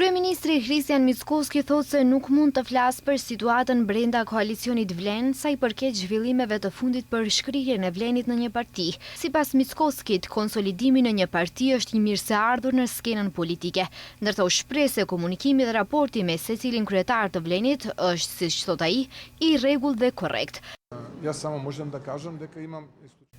Kryeministri Hristian Mickoski thotë se nuk mund të flasë për situatën brenda koalicionit Vlen sa i përket zhvillimeve të fundit për shkrirjen e Vlenit në një parti. Sipas Mickoskit, konsolidimi në një parti është një mirëseardhur në skenën politike, ndërsa u shpreh se komunikimi dhe raporti me secilin kryetar të Vlenit është, siç thot ai, i rregullt dhe korrekt.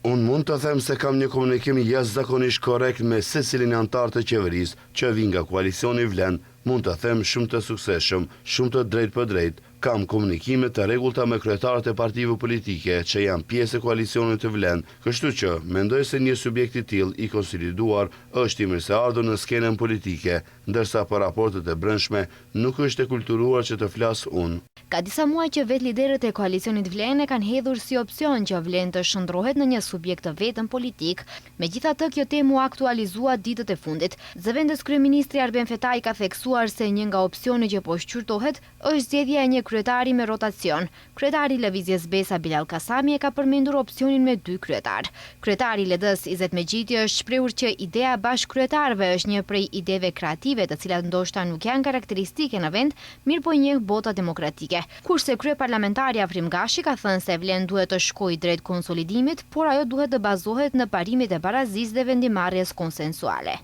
Unë mund të them se kam një komunikim jashtëzakonisht korrekt me secilin antar të qeverisë që vjen nga koalicioni Vlen, mund të them shumë të suksesshëm, shumë të drejt për drejt. Kam komunikime të rregullta me kryetarët e partive politike që janë pjesë e koalicionit të Vlen, kështu që mendoj se një subjekt i tillë i konsoliduar është i mirëseardhur në skenën politike, ndërsa për raportet e brendshme nuk është e kulturuar që të flas unë. Ka disa muaj që vetë liderët e koalicionit Vlen e kanë hedhur si opsion që Vlen të shndrohet në një subjekt të vetëm politik. Megjithatë, kjo temë u aktualizua ditët e fundit. Zëvendës kryeministri Arben Fetaj ka theksuar se një nga opsionet që po shqyrtohet është zgjedhja e një kryetari me rotacion. Kryetari i Lëvizjes Besa Bilal Kasami e ka përmendur opsionin me 2 kryetar. Kryetari i LDS Izet Mexhiti është shprehur që idea bashkëkryetarëve është një prej ideve kreative të cilat ndoshta nuk janë karakteristike në vend, mirë po njeh bota demokratike. Kurse kryeparlamentari Afrim Gashi ka thënë se Vlen duhet të shkojë drejt konsolidimit, por ajo duhet të bazohet në parimet e barazisë dhe vendimarrjes konsensuale.